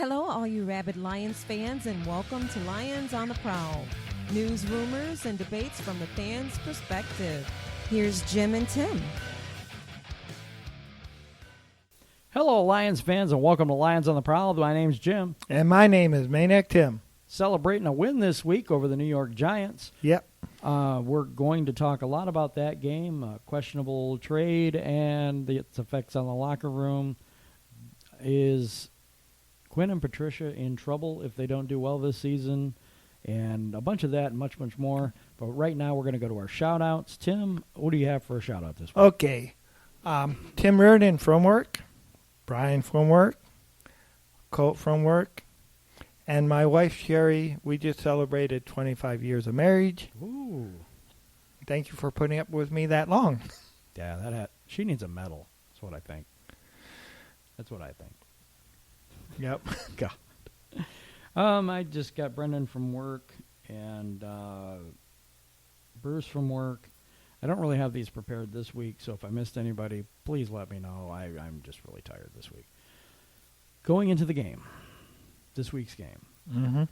Hello, all you rabid Lions fans, and welcome to Lions on the Prowl. News, rumors, and debates from the fans' perspective. Here's Jim and Tim. Hello, Lions fans, and welcome to Lions on the Prowl. My name's Jim. And my name is Maniac Tim. Celebrating a win this week over the New York Giants. Yep. We're going to talk a lot about that game, questionable trade, and its effects on the locker room. Is Quinn and Patricia in trouble if they don't do well this season? And a bunch of that and much, much more. But right now we're going to go to our shout-outs. Tim, what do you have for a shout-out this week? Okay. Tim Reardon from work, Brian from work, Colt from work, and my wife Sherry. We just celebrated 25 years of marriage. Ooh. Thank you for putting up with me that long. Yeah, she needs a medal. That's what I think. Yep. God. I just got Brendan from work and Bruce from work. I don't really have these prepared this week, so if I missed anybody, please let me know. I'm just really tired this week. Going into the game, this week's game,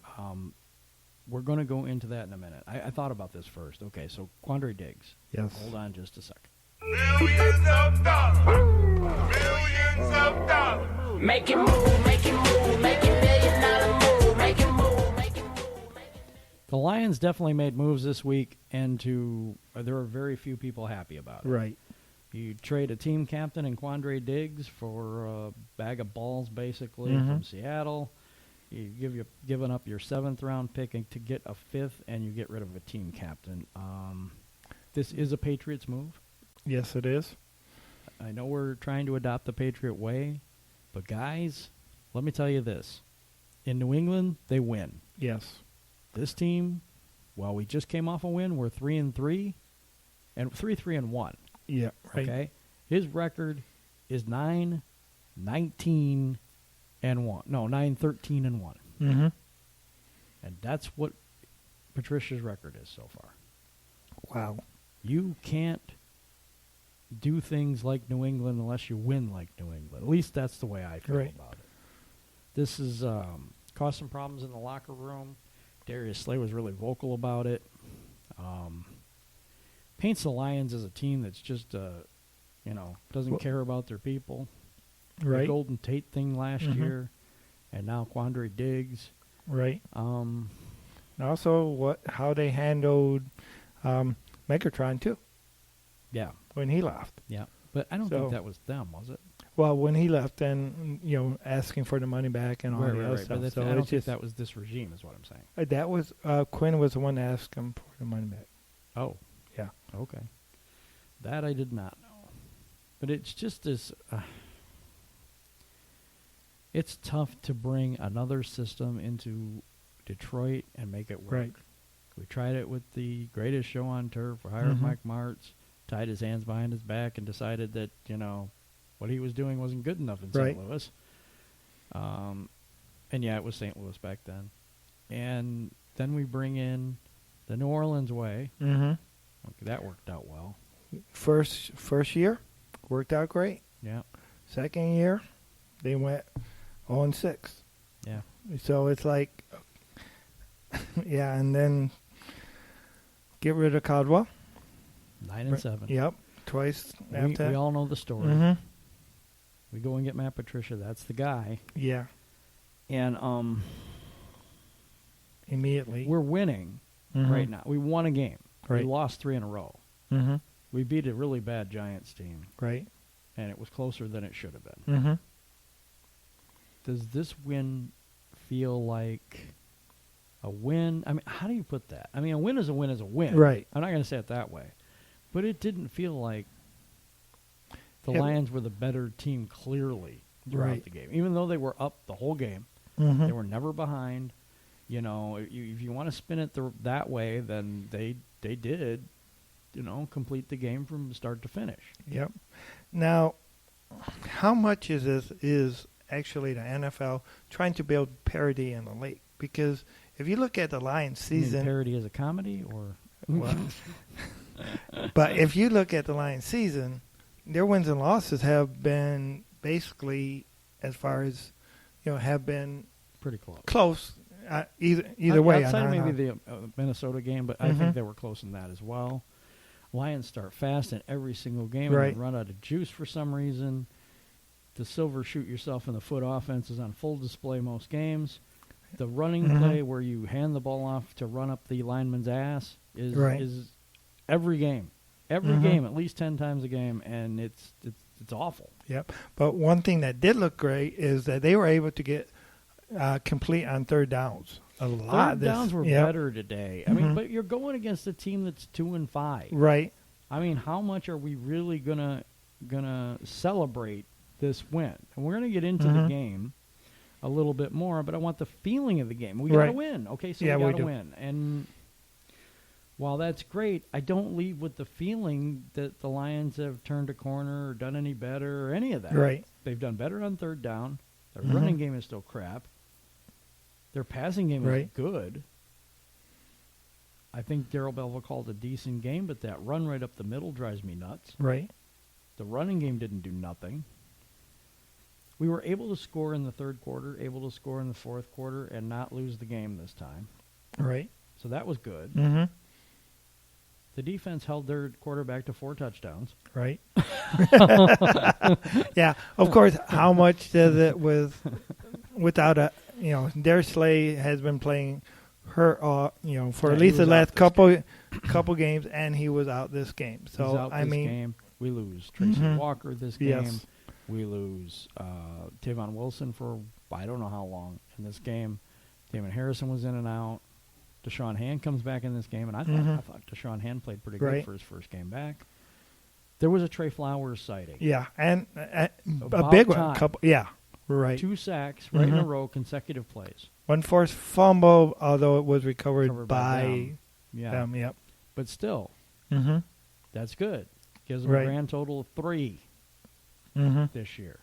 we're going to go into that in a minute. I thought about this first. Okay, so Quandre Diggs. Yes. Hold on just a second. Millions of dollars. Millions of dollars. Make it move, make it move, make it $1 million move, make it move, make it move. The Lions definitely made moves this week, and there were very few people happy about it. Right. You trade a team captain in Quandre Diggs for a bag of balls, basically, from Seattle. You've given up your 7th-round pick to get a 5th, and you get rid of a team captain. This is a Patriots move. Yes, it is. I know we're trying to adopt the Patriot way, but guys, let me tell you this. In New England, they win. Yes. This team, well, we just came off a win. We're 3-3 and 3-1. Yeah, right. Okay? His record is 9-19-1. No, 9-13-1. Mm-hmm. And that's what Patricia's record is so far. Wow. You can't do things like New England unless you win like New England. At least that's the way I feel about it. This has caused some problems in the locker room. Darius Slay was really vocal about it. Paints the Lions as a team that's just, doesn't care about their people. Right. The Golden Tate thing last year, and now Quandre Diggs. Right. Also, how they handled Megatron too. Yeah. When he left. Yeah. But I don't think that was them, was it? Well, when he left, then asking for the money back and all the other stuff. But I don't think that was this regime, is what I'm saying. That was Quinn was the one that asked him for the money back. Oh, yeah. Okay, that I did not know. But it's just this. It's tough to bring another system into Detroit and make it work. Right. We tried it with the greatest show on turf. We hired Mike Martz, tied his hands behind his back, and decided that what he was doing wasn't good enough in St. Louis. And yeah, it was St. Louis back then. And then we bring in the New Orleans way. Mm-hmm. Okay, that worked out well. First year, worked out great. Yeah. Second year, they went 0-6. Yeah. So it's like, yeah, and then get rid of Caldwell. 9-7. Yep, twice after. We all know the story. Mm-hmm. We go and get Matt Patricia. That's the guy. Yeah. And immediately we're winning right now. We won a game. Right. We lost 3 in a row. Mm-hmm. We beat a really bad Giants team. Right. And it was closer than it should have been. Mm-hmm. Does this win feel like a win? I mean, how do you put that? I mean, a win is a win is a win. Right. I'm not going to say it that way. But it didn't feel like the Lions were the better team clearly throughout the game. Even though they were up the whole game, they were never behind. If you want to spin it that way, then they did, complete the game from start to finish. Yep. Now, how much is actually the NFL trying to build parity in the league? Because if you look at the Lions season... You mean parody as a comedy, or... Well, but if you look at the Lions season, their wins and losses have been basically, as far as, have been Pretty close. Close. Either way. Outside on maybe the the Minnesota game, but I think they were close in that as well. Lions start fast in every single game Right. and run out of juice for some reason. The silver shoot yourself in the foot offense is on full display most games. The running play where you hand the ball off to run up the lineman's ass is every game. Every game, at least 10 times a game, and it's awful. Yep. But one thing that did look great is that they were able to get complete on third downs. A lot. Third downs were better today. I mean, but you're going against a team that's 2-5. Right. I mean, how much are we really gonna celebrate this win? And we're gonna get into the game a little bit more, but I want the feeling of the game. We gotta win. Okay, so Yeah, we we gotta do. win. And while that's great, I don't leave with the feeling that the Lions have turned a corner or done any better or any of that. Right. They've done better on third down. Their running game is still crap. Their passing game is good. I think Darrell Belleville called a decent game, but that run right up the middle drives me nuts. Right. The running game didn't do nothing. We were able to score in the third quarter, able to score in the fourth quarter, and not lose the game this time. Right. So that was good. Mm-hmm. The defense held their quarterback to 4 touchdowns. Right. Yeah. Of course, how much does it without a, Darius Slay has been playing for at least the last couple games, and he was out this game. So, He's out this game. We lose Tracy Walker this game. Yes. We lose Tavon Wilson for I don't know how long in this game. Damon Harrison was in and out. Deshaun Hand comes back in this game, and I thought Deshaun Hand played pretty good for his first game back. There was a Trey Flowers sighting. Yeah, and a About big time. one. Yeah, right. 2 sacks right in a row, consecutive plays. One forced fumble, although it was recovered by them. Yeah. them. Yep. But still, Mm-hmm. that's good. Gives them Right. a grand total of 3 Mm-hmm. this year.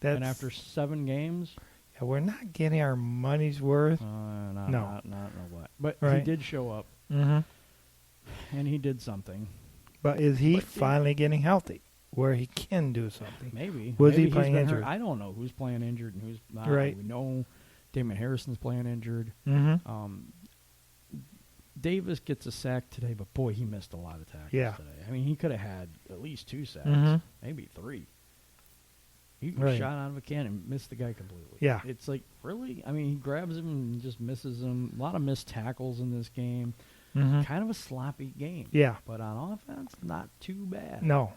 That's, And after 7 games, yeah, we're not getting our money's worth. not No. what. But he Right. did show up, Mm-hmm. and he did something. But is he But, yeah. finally getting healthy, where he can do something? Maybe. Was he Maybe he's playing been injured? hurt. I don't know who's playing injured and who's not. Right. We know Damon Harrison's playing injured. Mm-hmm. Davis gets a sack today, but boy, he missed a lot of tackles Yeah. today. I mean, he could have had at least 2 sacks, Mhm. maybe 3. He Right. shot out of a cannon and missed the guy completely. Yeah. It's like, really? I mean, he grabs him and just misses him. A lot of missed tackles in this game. Mm-hmm. Kind of a sloppy game. Yeah. But on offense, not too bad. No.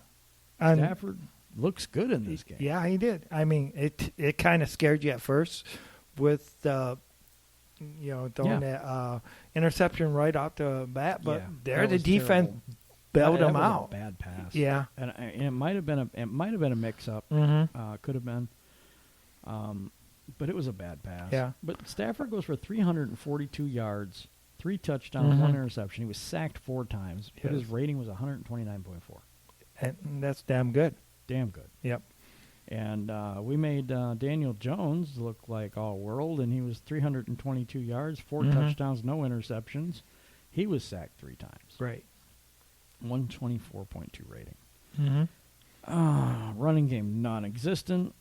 And Stafford looks good in this game. yeah, he did. I mean, it kind of scared you at first with throwing that interception right off the bat, but Yeah, there that the was defense terrible. bailed That him was a out. bad pass. Yeah. And it might have been a mix-up. Mm-hmm. Could have been. But it was a bad pass. Yeah. But Stafford goes for 342 yards, 3 touchdowns, 1 interception. He was sacked 4 times, but his Yes. rating was 129.4. And that's damn good. Damn good. Yep. And we made Daniel Jones look like all world, and he was 322 yards, 4 touchdowns, no interceptions. He was sacked 3 times. Right. 124.2 rating. Mm-hmm. Running game non-existent.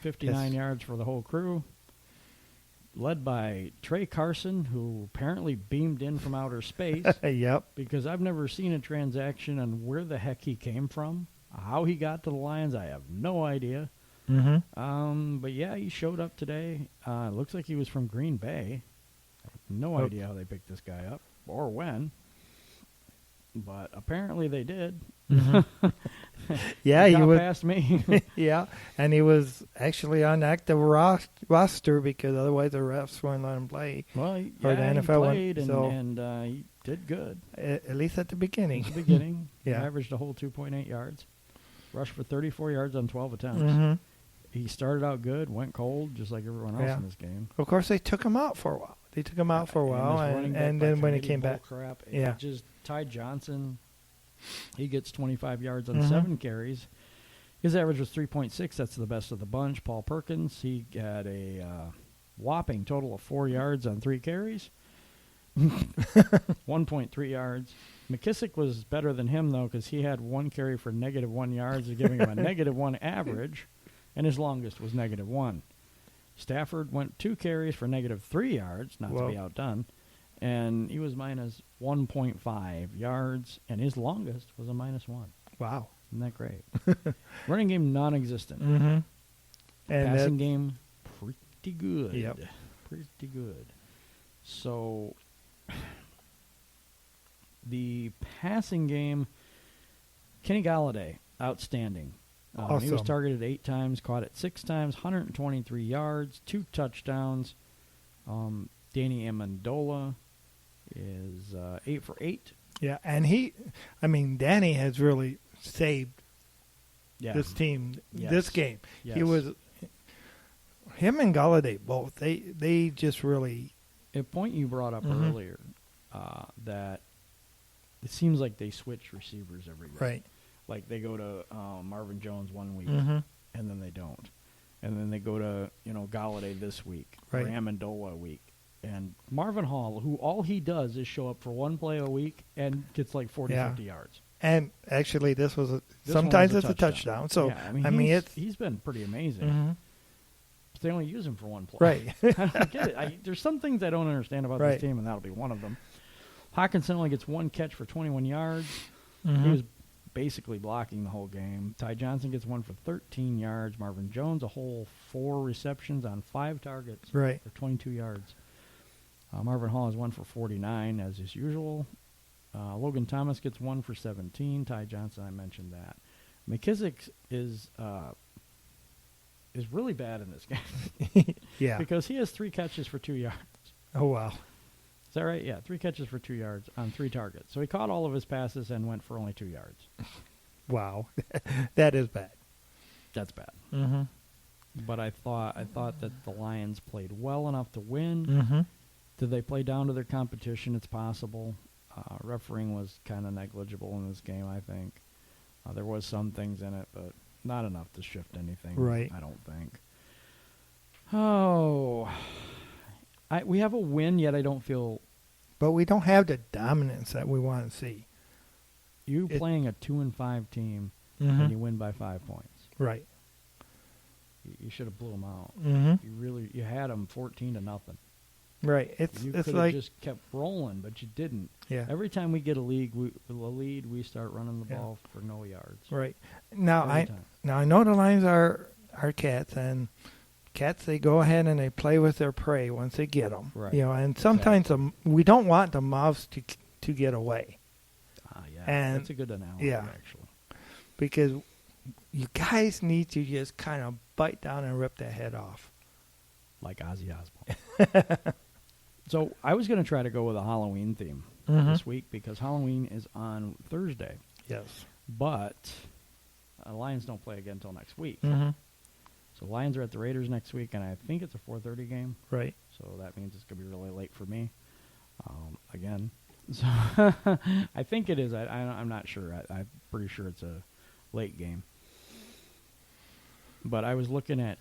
59 Yes. yards for the whole crew. Led by Trey Carson, who apparently beamed in from outer space. Yep. Because I've never seen a transaction on where the heck he came from. How he got to the Lions, I have no idea. Mm-hmm. But yeah, he showed up today. Looks like he was from Green Bay. I have no idea how they picked this guy up or when. But apparently they did. Yeah, he he got was. past me. Yeah, and he was actually on active roster because otherwise the refs wouldn't let him play. Well, Or yeah, the he NFL one, played so- and he did good. At least at the beginning. At the beginning, Yeah. he averaged a whole 2.8 yards. Rushed for 34 yards on 12 attempts. Mm-hmm. He started out good, went cold, just like everyone else Yeah. in this game. Of course, they took him out for a while. And this running back and by then when he committee came bull back, crap, yeah. it just Ty Johnson, he gets 25 yards on Mhm. 7 carries. His average was 3.6. That's the best of the bunch. Paul Perkins, he got a whopping total of 4 yards on 3 carries. 1.3 yards. McKissick was better than him, though, because he had 1 carry for -1 yards, giving him a -1 average, and his longest was -1. Stafford went 2 carries for -3 yards, not to be outdone, and he was minus 1.5 yards, and his longest was a -1. Wow. Isn't that great? Running game non-existent. Mm-hmm. And Passing game pretty good. Yep. Pretty good. So the passing game, Kenny Galladay, outstanding. Awesome. He was targeted 8 times, caught it 6 times, 123 yards, 2 touchdowns. Danny Amendola is 8 for 8. Yeah, and Danny has really saved this team, this game. Yes. Him and Galladay both, they just really... A point you brought up earlier, that it seems like they switch receivers every year. Right. Like they go to Marvin Jones one week, Mhm. and then they don't. And then they go to, Galladay this week, Right. or Amendola a week. And Marvin Hall, who all he does is show up for one play a week and gets like 40, 50 yards. And actually, this was This sometimes one was it's a touchdown. So, yeah, he's been pretty amazing. Mhm. But they only use him for one play. Right. I don't get it. There's some things I don't understand about Right. this team, and that'll be one of them. Hawkinson only gets 1 catch for 21 yards. Mhm. He was basically blocking the whole game. Ty Johnson gets 1 for 13 yards. Marvin Jones, a whole 4 receptions on 5 targets Right. for 22 yards. Marvin Hall has 1 for 49, as is usual. Logan Thomas gets 1 for 17. Ty Johnson, I mentioned that. McKissick is really bad in this game. Yeah. Because he has 3 catches for 2 yards. Oh, wow. Is that right? Yeah, 3 catches for 2 yards on 3 targets. So he caught all of his passes and went for only 2 yards. Wow. That is bad. That's bad. Mm-hmm. But I thought that the Lions played well enough to win. Mm-hmm. Did they play down to their competition? It's possible. Refereeing was kind of negligible in this game, I think. There was some things in it, but not enough to shift anything. Right. I don't think. Oh, we have a win, yet I don't feel But we don't have the dominance that we want to see. you playing a 2-5 team Mhm. and you win by 5 points. Right. You should have blew them out. Mm-hmm. You had them 14-0. Right. You It's could have like just kept rolling, but you didn't. Yeah. Every time we get a lead, we start running the Yeah. ball for no yards. Right. Now Every time. I know the Lions are cats, and cats, they go ahead and they play with their prey once they get them. Right. And sometimes we don't want the mouths to get away. Yeah, And- that's a good analogy, yeah. actually. Because you guys need to just kind of bite down and rip that head off. Like Ozzy Osbourne. So I was going to try to go with a Halloween theme this week because Halloween is on Thursday. Yes. But Lions don't play again until next week. Mm-hmm. So Lions are at the Raiders next week, and I think it's a 4:30 game. Right. So that means it's going to be really late for me again. So I think it is. I'm not sure. I'm pretty sure it's a late game. But I was looking at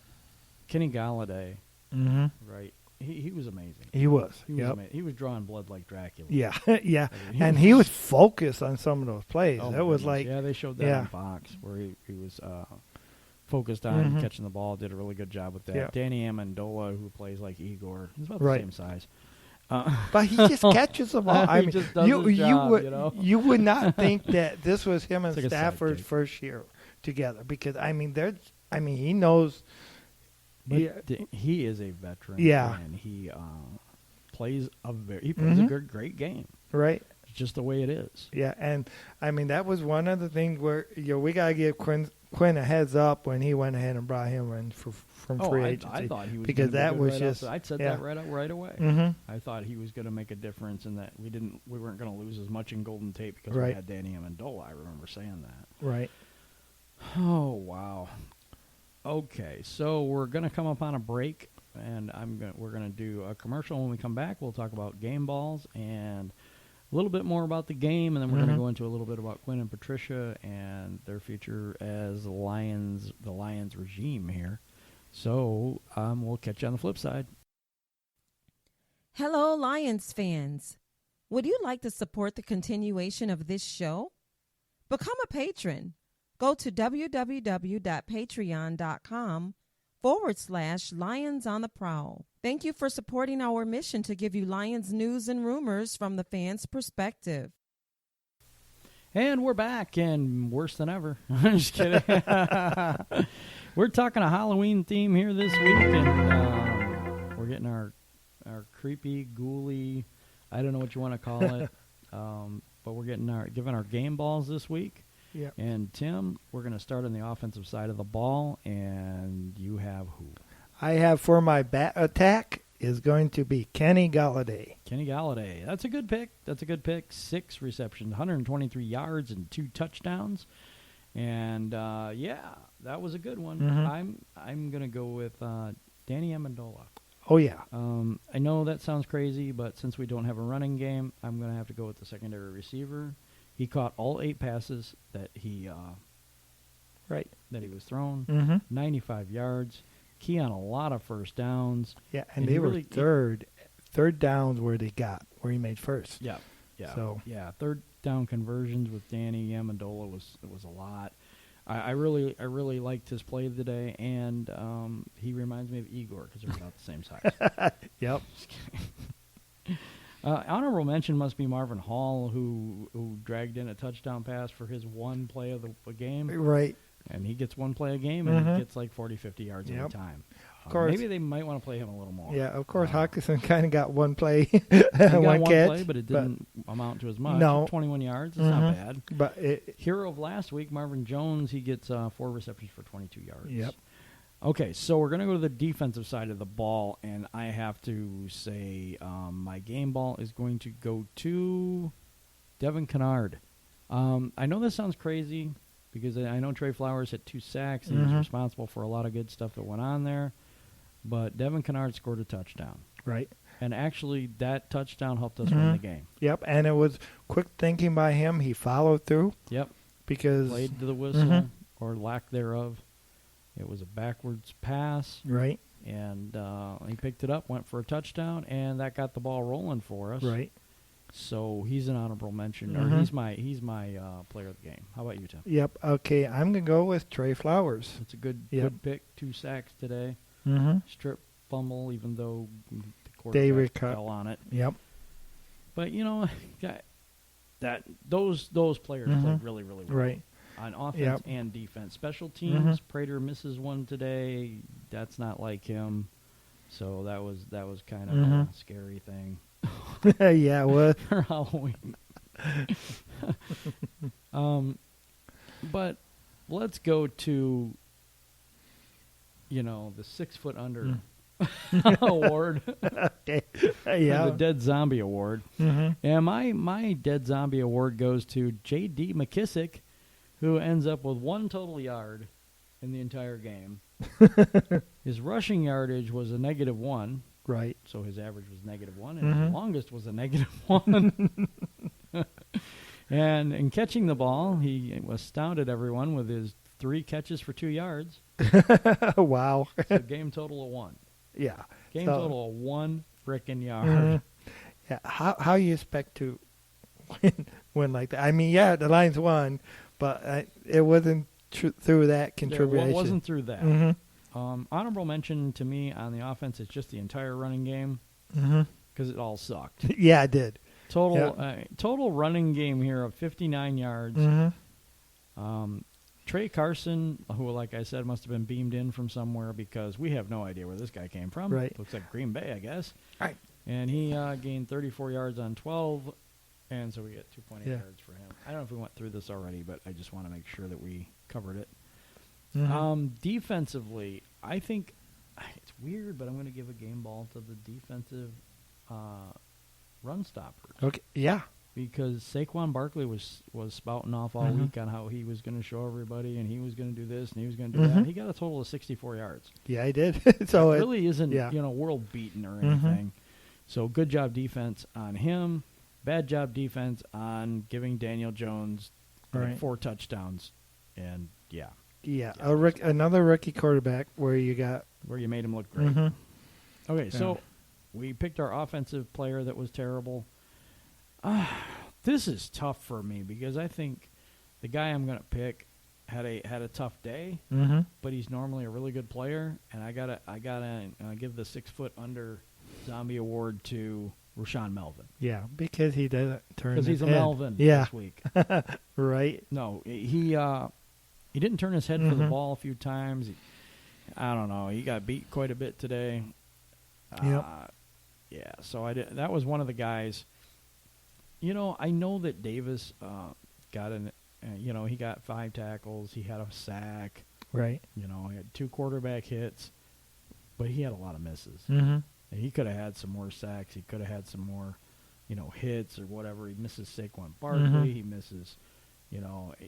Kenny Galladay, Mm-hmm. right? He was amazing. He was. He was Yep. amazing. He was drawing blood like Dracula. Yeah. Yeah. I mean, And he was focused on some of those plays. Oh, That was goodness. like, yeah, they showed that yeah. on Fox where he was focused on Mhm. catching the ball. Did a really good job with that. Yeah. Danny Amendola, who plays like Igor, he's about Right. the same size. but he just catches the ball. I He mean, just does his job, would you know? you would not think that this was him and It's like a Stafford's sidekick. first year together because he knows. But he is a veteran. Yeah. And he plays a great game. Right. It's just the way it is. Yeah, and I mean that was one of the things where we gotta give Quinn a heads up when he went ahead and brought him in from free agency. I thought he was because gonna be that good was right just I said yeah. that right away. Mm-hmm. I thought he was going to make a difference in that we weren't going to lose as much in Golden Tate because we Right. had Danny Amendola. I remember saying that. Right. Oh wow. Okay, so we're going to come up on a break, and we're going to do a commercial. When we come back, we'll talk about game balls and a little bit more about the game, and then we're going to go into a little bit about Quinn and Patricia and their future as the Lions regime here. So we'll catch you on the flip side. Hello, Lions fans. Would you like to support the continuation of this show? Become a patron. Go to www.patreon.com Facebook.com/Lions on the Prowl. Thank you for supporting our mission to give you Lions news and rumors from the fans' perspective. And we're back, and worse than ever. I'm just kidding. We're talking a Halloween theme here this week, and we're getting our creepy, ghouly, I don't know what you want to call it, but we're giving our game balls this week. Yep. And Tim, we're going to start on the offensive side of the ball, and you have who? I have for my bat attack is going to be Kenny Galladay. Kenny Galladay. That's a good pick. 6 receptions, 123 yards, and 2 touchdowns. And that was a good one. Mm-hmm. I'm gonna go with Danny Amendola. Oh yeah. I know that sounds crazy, but since we don't have a running game, I'm gonna have to go with the secondary receiver. He caught all 8 passes that he was thrown. Mm-hmm. 95 yards. Key on a lot of first downs. Yeah, and they were third downs where he made first. Yeah. So third down conversions with Danny Amendola was a lot. I really liked his play today, and he reminds me of Igor because they're about the same size. Yep. Honorable mention must be Marvin Hall, who dragged in a touchdown pass for his one play of the game. Right. And he gets one play a game, and he gets like 40, 50 yards every time. Of course. Maybe they might want to play him a little more. Yeah, of course. Hawkinson kind of got one play, he got one catch, play, but it didn't amount to as much. No. 21 yards, it's not bad. But Hero of last week, Marvin Jones, he gets 4 receptions for 22 yards. Yep. Okay, so we're going to go to the defensive side of the ball, and I have to say my game ball is going to go to Devin Kennard. I know this sounds crazy because I know Trey Flowers had 2 sacks, and he was responsible for a lot of good stuff that went on there, but Devin Kennard scored a touchdown. Right. And actually, that touchdown helped us win the game. Yep, and it was quick thinking by him. He followed through. Yep. Because played to the whistle, or lack thereof. It was a backwards pass. Right. And he picked it up, went for a touchdown, and that got the ball rolling for us. Right. So he's an honorable mention, or he's my player of the game. How about you, Tim? Yep. Okay, I'm gonna go with Trey Flowers. It's a good pick. 2 sacks today. Strip fumble, even though the quarterback fell on it. Yep. But those players played really, really well. Right. On offense and defense. Special teams, Prater misses one today. That's not like him. So that was kind of a scary thing. Yeah, what? For Halloween. But let's go to the 6 foot under award. Okay. Yeah. The Dead Zombie Award. And my Dead Zombie Award goes to J.D. McKissick, who ends up with 1 total yard in the entire game. His rushing yardage was a -1. Right. So his average was -1, and his longest was a -1. And in catching the ball, he astounded everyone with his 3 catches for 2 yards. Wow. So game total of 1. Yeah. Game total of 1 frickin' yard. Yeah. How you expect to win like that? I mean, yeah, the Lions won, but it wasn't through that contribution. It wasn't through that. Honorable mention to me on the offense is just the entire running game because it all sucked. Yeah, it did. Total running game here of 59 yards. Trey Carson, who, like I said, must have been beamed in from somewhere because we have no idea where this guy came from. Right. Looks like Green Bay, I guess. Right. And he gained 34 yards on 12, and so we get 2.8 yards for him. I don't know if we went through this already, but I just want to make sure that we covered it. Defensively, I think it's weird, but I'm going to give a game ball to the defensive run stoppers. Okay. Yeah. Because Saquon Barkley was spouting off all week on how he was going to show everybody, and he was going to do this, and he was going to do that. He got a total of 64 yards. Yeah, he did. So it really isn't world beaten or anything. So good job defense on him. Bad job defense on giving Daniel Jones 4 touchdowns, and another rookie quarterback where you made him look great. Okay, so we picked our offensive player that was terrible. This is tough for me because I think the guy I'm going to pick had a tough day, Mm-hmm. but he's normally a really good player. And I gotta give the 6 foot under Zombie award to Rashawn Melvin Yeah, because he doesn't turn because his he's a head. Melvin Yeah, this week. right. No, he didn't turn his head for the Mhm. ball a few times. I don't know. He got beat quite a bit today. Yep. Yeah. So that was one of the guys. You know, I know that Davis got he got 5 tackles. He had a sack. Right. You know, he had 2 quarterback hits, but he had a lot of misses. Mm-hmm. And he could have had some more sacks. He could have had some more, hits or whatever. He misses Saquon Barkley. Mhm. He misses,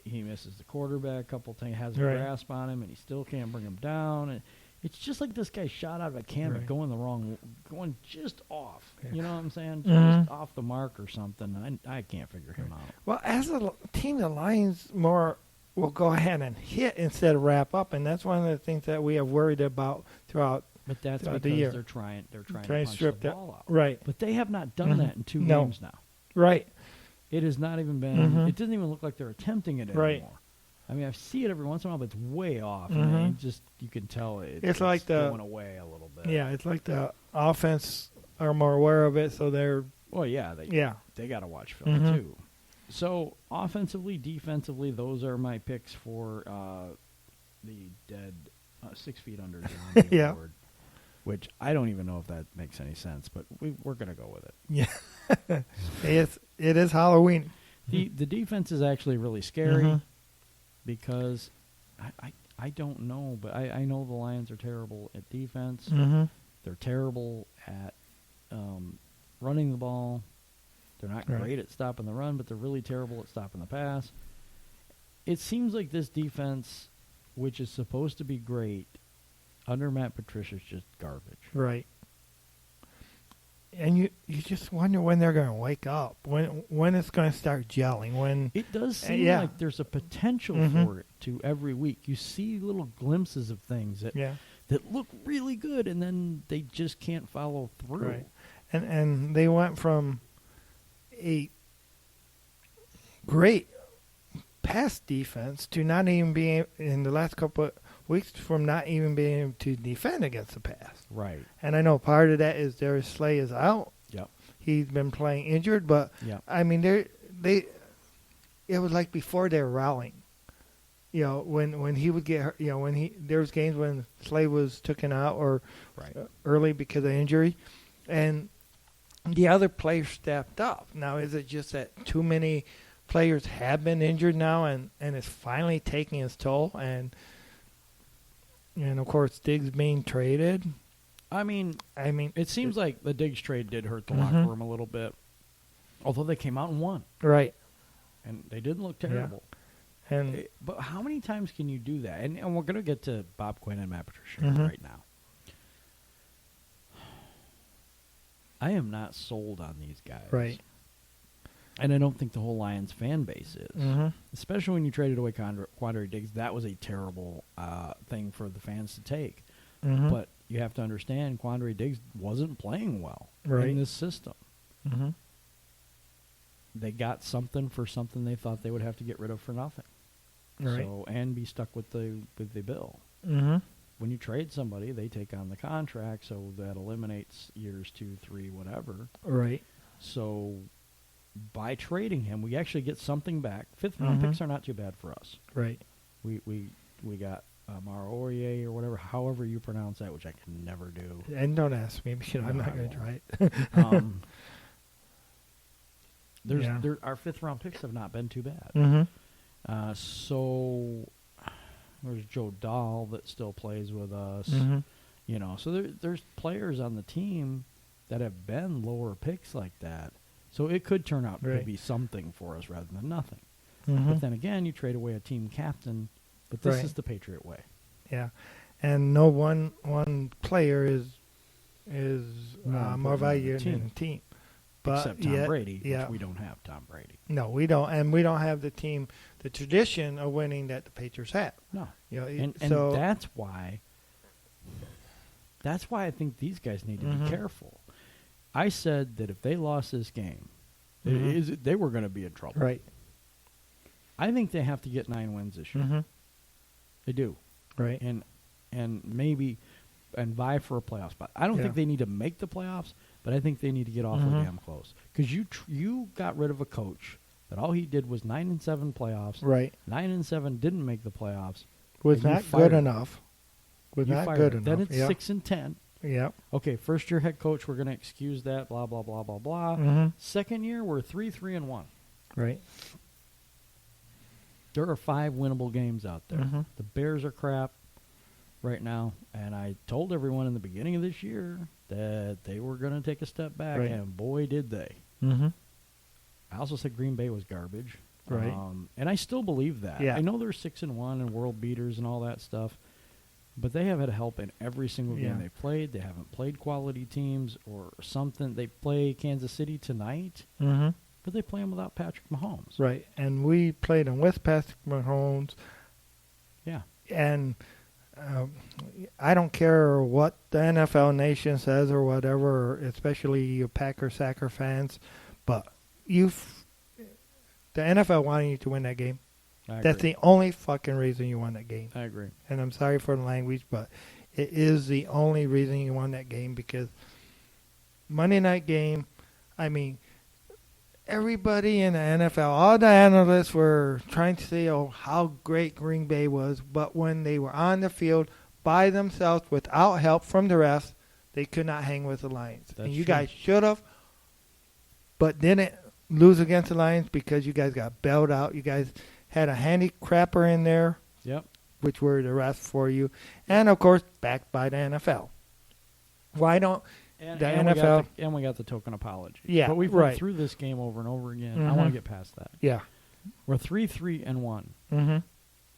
he misses the quarterback a couple times. Has a Right. grasp on him, and he still can't bring him down. And it's just like this guy shot out of a cannon, Right. going just off. Yeah. You know what I'm saying? Mhm. Just off the mark or something. I can't figure him out. Well, as a team, the Lions will go ahead and hit instead of wrap up, and that's one of the things that we have worried about throughout. But that's Throughout because the year. they're trying to Trying to punch strip the that- ball out. Right. But they have not done Mhm. that in 2 No. games now. Right. It has not even been. Mhm. It doesn't even look like they're attempting it Right. anymore. I mean, I see it every once in a while, but it's way off. Mhm. And you can tell It's like the- going away a little bit. Yeah, it's like the offense are more aware of it, so they're Well, yeah, they got to watch film Mhm. too. So offensively, defensively, those are my picks for the dead 6 feet under Zombie Yeah. award. Which I don't even know if that makes any sense, but we're gonna go with it. yeah. it is Halloween. The defense is actually really scary Mhm. because I don't know, but I know the Lions are terrible at defense. Mm-hmm. They're terrible at running the ball. They're not Right. great at stopping the run, but they're really terrible at stopping the pass. It seems like this defense, which is supposed to be great, under Matt Patricia, is just garbage. Right. And you just wonder when they're going to wake up, when it's going to start gelling, when It does seem yeah. like there's a potential Mhm. for it to every week. You see little glimpses of things that yeah, look really good, and then they just can't follow through. right. And they went from a great pass defense to not even being in the last couple of weeks from not even being able to defend against the pass. Right. And I know part of that is Darius Slay is out. Yep. He's been playing injured, but Yep. I mean it was like before they were rallying. You know, when he would get hurt, there was games when Slay was taken out or Right. early because of injury, and the other players stepped up. Now, is it just that too many players have been injured now, and it's finally taking its toll? And of course, Diggs being traded. I mean, it seems like the Diggs trade did hurt the locker Mhm. room a little bit, although they came out and won, Right, and they didn't look terrible. and But how many times can you do that? And we're going to get to Bob Quinn and Matt Patricia Mhm. right now. I am not sold on these guys. right, And I don't think the whole Lions fan base is. hmm Especially when you traded away Quandre Diggs. That was a terrible thing for the fans to take. hmm But you have to understand, Quandre Diggs wasn't playing well Right. in this system. hmm They got something for something they thought they would have to get rid of for nothing. right, So and be stuck with the bill. hmm When you trade somebody, they take on the contract, so that eliminates years 2, 3, whatever. right, So by trading him, we actually get something back. 5th round Mhm. picks are not too bad for us. right. We got Maroye or whatever, however you pronounce that, which I can never do. And don't ask me because I'm No, not I going to won't. try it. Yeah. Our 5th round picks have not been too bad. hmm So there's Joe Dahl that still plays with us. hmm So there's players on the team that have been lower picks like that. So it could turn out to Right. be something for us rather than nothing. hmm But then again, you trade away a team captain. But this Right. is the Patriot way. Yeah, and no one player is More more important valuable than the than the team. But Except Tom yet- Brady, yeah. which we don't have Tom Brady. No, we don't, and we don't have the tradition of winning that the Patriots have. No. You know, And so that's why I think these guys need to Mhm. be careful. I said that if they lost this game, Mhm. they were going to be in trouble. right. I think they have to get 9 wins this year. hmm They do. Right. And maybe and vie for a playoff spot. I don't Yeah. think they need to make the playoffs, but I think they need to get awfully Mhm. damn close. Because you got rid of a coach that all he did was 9-7 playoffs. Right. 9-7 didn't make the playoffs. Was And you not fired good him. enough. Was You not fired good him. enough. Then it's yeah. 6-10. Yeah. Okay, first year head coach, we're going to excuse that. Blah blah blah blah blah. Mm-hmm. Second year, we're 3-3-1. Right. There are 5 winnable games out there. Mhm. The Bears are crap right now, and I told everyone in the beginning of this year that they were going to take a step back, Right. and boy, did they. Mm-hmm. I also said Green Bay was garbage. Right. And I still believe that. Yeah. I know they're 6-1 and world beaters and all that stuff, but they have had help in every single game Yeah. they've played. They haven't played quality teams or something. They play Kansas City tonight, Mm-hmm. but they play them without Patrick Mahomes. Right. And we played them with Patrick Mahomes, Yeah. and I don't care what the NFL Nation says or whatever, especially you Packer Sacker fans, but the NFL wanted you to win that game. I That's agree. the only fucking reason you won that game. I agree. And I'm sorry for the language, but it is the only reason you won that game, because Monday night game, I mean, everybody in the NFL, all the analysts were trying to say, oh, how great Green Bay was, but when they were on the field by themselves without help from the refs, they could not hang with the Lions. That's and you true. guys should have, but didn't lose against the Lions because you guys got bailed out. You guys had a handicapper in there, Yep. which were the refs for you, and of course backed by the NFL. Why don't And, the and NFL? we got the token apology. Yeah, But we've right. went through this game over and over again. I Mhm. want to get past that. Yeah. We're 3-3-1. Mm-hmm.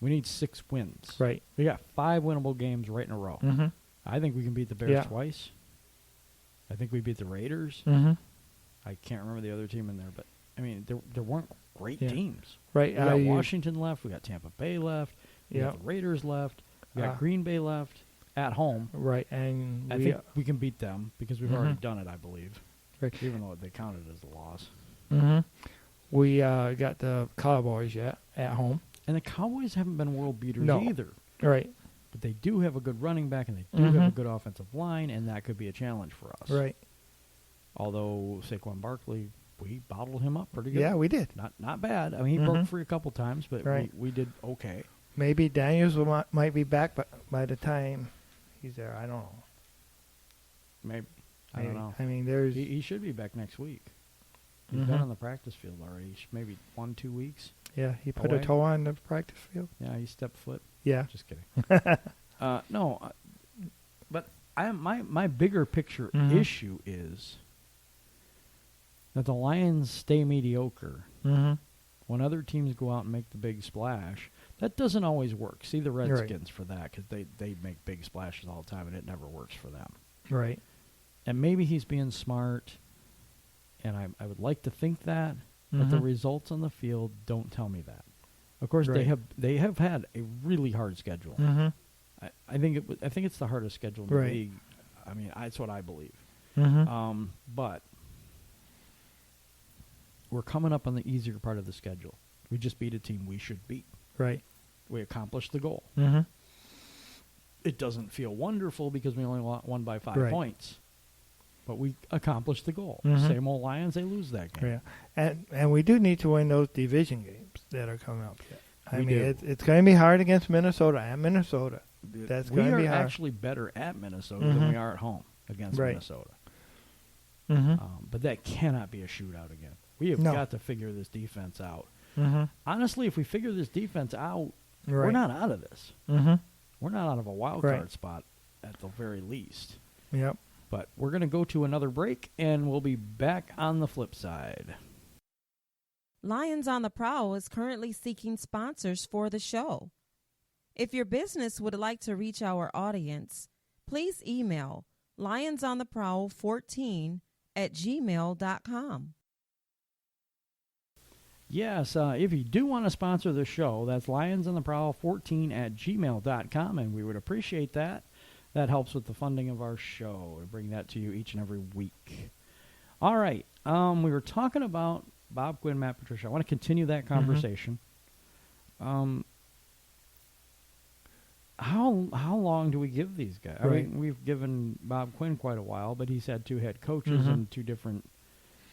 We need 6 wins. Right. We got 5 winnable games right in a row. Mm-hmm. I think we can beat the Bears Yeah. twice. I think we beat the Raiders. Mm-hmm. I can't remember the other team in there, but I mean, there weren't great Yeah. teams. Right. We got Washington left. We got Tampa Bay left. We Yeah. got the Raiders left. We got Uh, Green Bay left at home. Right, and I we, think we can beat them because we've already Mhm. done it, I believe. Right. Even though they counted as a loss. we got the Cowboys yet at home. And the Cowboys haven't been world beaters No. either. Right. But they do have a good running back and they do have a Mhm. good offensive line, and that could be a challenge for us. Right. Although Saquon Barkley, we bottled him up pretty good. Yeah, we did. Not bad. I mean, he broke Mhm. free a couple times, but Right. we did okay. Maybe Daniels might be back, but by the time he's there, I don't know. Maybe. I don't Maybe. know. I mean, there's He should be back next week. He's Mhm. been on the practice field already. Maybe 1-2 weeks. he put away. a toe on the practice field. Yeah, he stepped foot. Yeah. Just kidding. No, but my bigger picture Mhm. issue is that the Lions stay mediocre Mm-hmm. when other teams go out and make the big splash. That doesn't always work. See the Right. Redskins for that, because they make big splashes all the time, and it never works for them. Right. And maybe he's being smart, and I would like to think that, but the Mhm. results on the field don't tell me that. Of course, Right. they have had a really hard schedule. Mm-hmm. I think it's the hardest schedule in the Right. league. I mean, that's what I believe. Mm-hmm. But we're coming up on the easier part of the schedule. We just beat a team we should beat. Right. We accomplished the goal. Mm-hmm. It doesn't feel wonderful because we only won by 5 Right. points. But we accomplished the goal. Mhm. Same old Lions, they lose that game. Yeah, and we do need to win those division games that are coming up. I We mean, do. it's going to be hard against Minnesota and Minnesota. That's We going to are be hard. actually better at Minnesota than Mhm. we are at home against Right. Minnesota. Mm-hmm. But that cannot be a shootout again. We have No. got to figure this defense out. Mm-hmm. Honestly, if we figure this defense out, Right. we're not out of this. Mm-hmm. We're not out of a wild Right. card spot at the very least. Yep. But we're going to go to another break, and we'll be back on the flip side. Lions on the Prowl is currently seeking sponsors for the show. If your business would like to reach our audience, please email lionsontheprowl14@gmail.com. Yes, if you do want to sponsor the show, that's lionsontheprowl14@gmail.com, and we would appreciate that. That helps with the funding of our show to bring that to you each and every week. All right, we were talking about Bob, Quinn, Matt, Patricia. I want to continue that conversation. how long do we give these guys? I Right. mean, we've given Bob Quinn quite a while, but he's had 2 head coaches and 2 different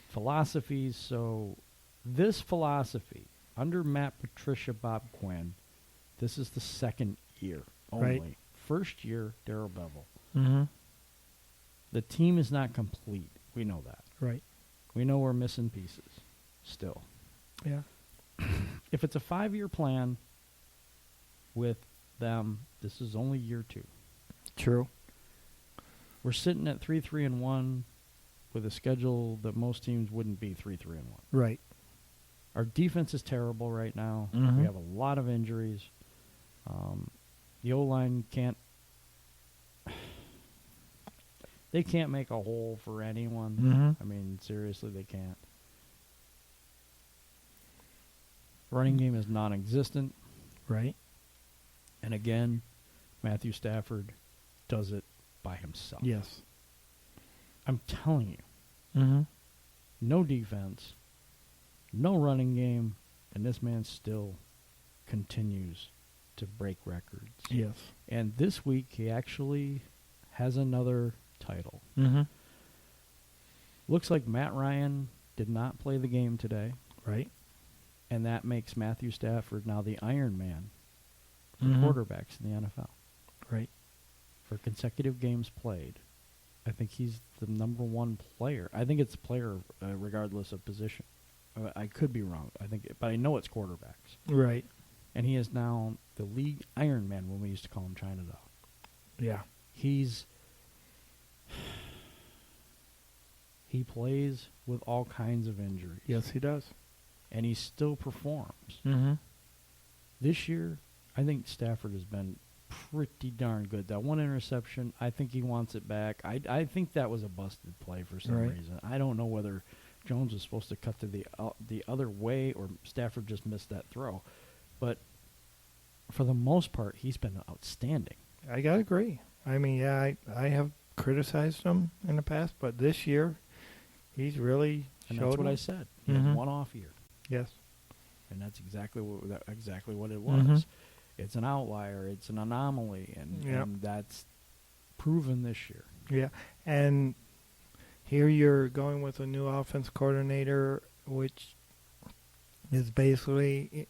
philosophies. So this philosophy under Matt Patricia, Bob Quinn, this is the 2nd year only. Right. First year, Darryl Bevel. Mm-hmm. The team is not complete. We know that. Right. We know we're missing pieces still. Yeah. If it's a 5-year plan with them, this is only year 2. True. We're sitting at 3-3-1 with a schedule that most teams wouldn't be 3-3-1. Right. Our defense is terrible right now. Mhm. We have a lot of injuries. The O-line can't. They can't make a hole for anyone. Mhm. I mean, seriously, they can't. Running game is non-existent. Right. And again, Matthew Stafford does it by himself. Yes. I'm telling you, Mm-hmm. no defense, no running game, and this man still continues to break records. Yes. And this week, he actually has another title. Mm-hmm. Looks like Matt Ryan did not play the game today, Right. and that makes Matthew Stafford now the Iron Man for Mhm. quarterbacks in the NFL. Right. For consecutive games played, I think he's the number 1 player. I think it's player regardless of position. I could be wrong. But I know it's quarterbacks. Right. And he is now the league Iron Man when we used to call him China Dog. Yeah. He plays with all kinds of injuries. Yes, he does. And he still performs. Mm-hmm. This year, I think Stafford has been pretty darn good. That 1 interception, I think he wants it back. I think that was a busted play for some Right. reason. I don't know whether Jones was supposed to cut to the other way or Stafford just missed that throw. But for the most part, he's been outstanding. I gotta agree. I mean, yeah, I have criticized him in the past, but this year, he's really And showed that's what I me. said. He had Mhm. 1 off year. Yes. And that's exactly what it was. Mhm. It's an outlier. It's an anomaly. And Yep. that's proven this year. Yeah. And here you're going with a new offense coordinator, which is basically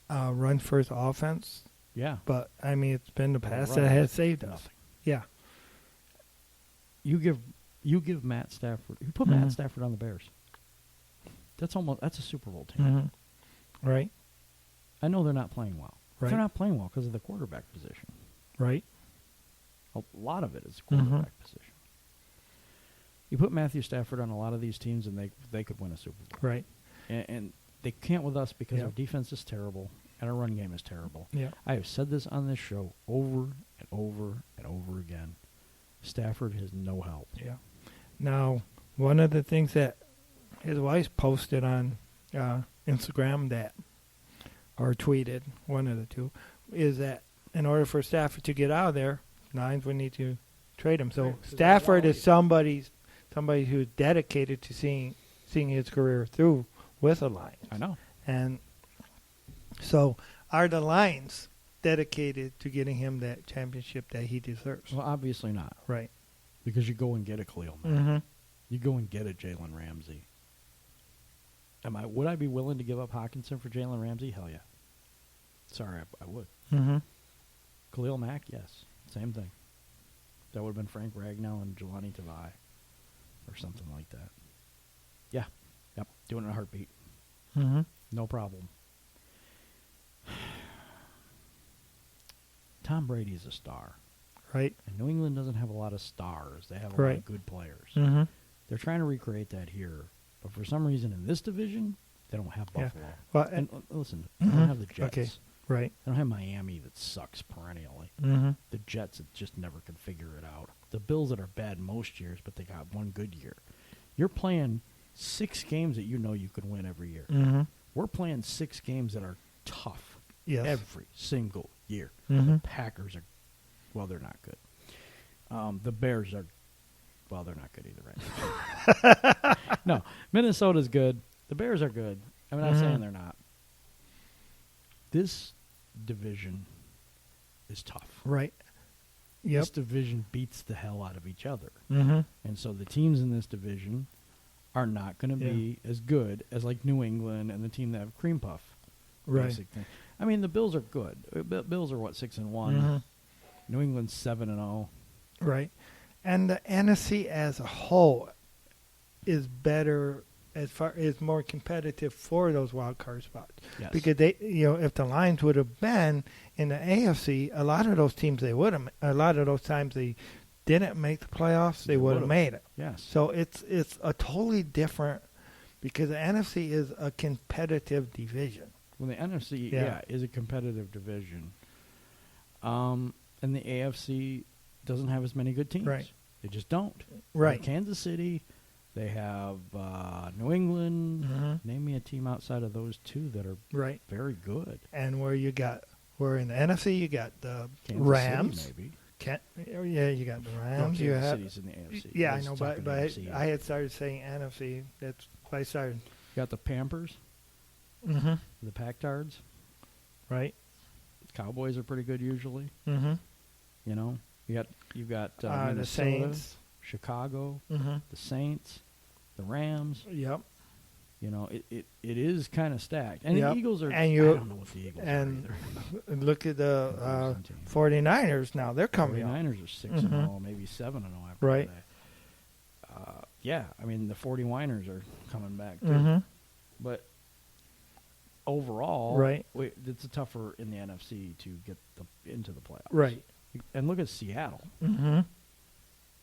run first offense. Yeah. But I mean, it's been the But past run that has saved us. Nothing. Yeah. You give Matt Stafford. You put Mhm. Matt Stafford on the Bears. That's a Super Bowl team. Mm-hmm. Right. I know they're not playing well. Right. They're not playing well because of the quarterback position. Right. A lot of it is the quarterback Mm-hmm. position. You put Matthew Stafford on a lot of these teams, and they could win a Super Bowl. Right. And they can't with us because Yeah. our defense is terrible and our run game is terrible. Yeah. I have said this on this show over and over and over again. Stafford has no help. Yeah. Now, one of the things that his wife posted on Instagram or tweeted, one of the two, is that in order for Stafford to get out of there, Lions would need to trade him. So Right, 'cause Stafford they're is somebody who's dedicated to seeing his career through with the Lions. I know. And so are the Lions dedicated to getting him that championship that he deserves? Well, obviously not, Right. because you go and get a Khalil Mack. Mm-hmm. You go and get a Jalen Ramsey. Would I be willing to give up Hawkinson for Jalen Ramsey? Hell yeah. Sorry, I would. Mm-hmm. Khalil Mack, yes. Same thing. That would have been Frank Ragnow and Jelani Tavai or something like that. Yeah. Yep. Doing it in a heartbeat. Mm-hmm. No problem. Tom Brady is a star. Right. And New England doesn't have a lot of stars. They have a lot Right. of good players. Mm-hmm. They're trying to recreate that here. But for some reason in this division, they don't have Yeah. Buffalo. Well, And listen, Mhm. they don't have the Jets. Okay. Right. They don't have Miami that sucks perennially. Mm-hmm. The Jets that just never could figure it out. The Bills that are bad most years, but they got one good year. You're playing 6 games that you know you could win every year. Mm-hmm. We're playing 6 games that are tough Yes. every single year. Mhm. The Packers are, well, they're not good. The Bears are, well, they're not good either right now. No, Minnesota's good. The Bears are good. I'm not Mhm. saying they're not. This division is tough. Right. Yep. This division beats the hell out of each other. Mm-hmm. And so the teams in this division are not going to be as good as like New England and the team that have cream puff. Right. Basic thing. I mean, the Bills are good. Bills are what, 6-1. Mm-hmm. New England's 7-0. Right. And the NFC as a whole is better as far is more competitive for those wild card spots. Yes. Because they, if the Lions would have been in the AFC, a lot of those teams a lot of those times they didn't make the playoffs, they would have made it. Yes. So it's a totally different because the NFC is a competitive division. Well, the NFC, Yeah. is a competitive division. And the AFC doesn't have as many good teams. Right. They just don't. Right. They have Kansas City. They have New England. Mm-hmm. Name me a team outside of those two that are Right. very good. And where in the NFC you got the Kansas Rams. City, maybe. You got the No, Rams. You Kansas have City's in the AFC. Yeah, I was know, talking but AFC. I had started saying NFC. That's why I started. You got the Pampers, Mm-hmm. the Pactards. Right. Cowboys are pretty good usually. Mm-hmm. You know, you've got The Minnesota, Saints. Chicago, Mm-hmm. the Saints, the Rams. Yep. You know, it is kind of stacked. And Yep. the Eagles are. And I you- don't know what the Eagles and are either. Look at the Losing team. 49ers now. They're coming up. 49ers are 6-0, Mhm. maybe 7-0 after Right. that. Yeah, I mean the 49ers are coming back too. Mm-hmm. But overall, Right. it's tougher in the NFC to get into the playoffs. Right. And look at Seattle. Mm-hmm.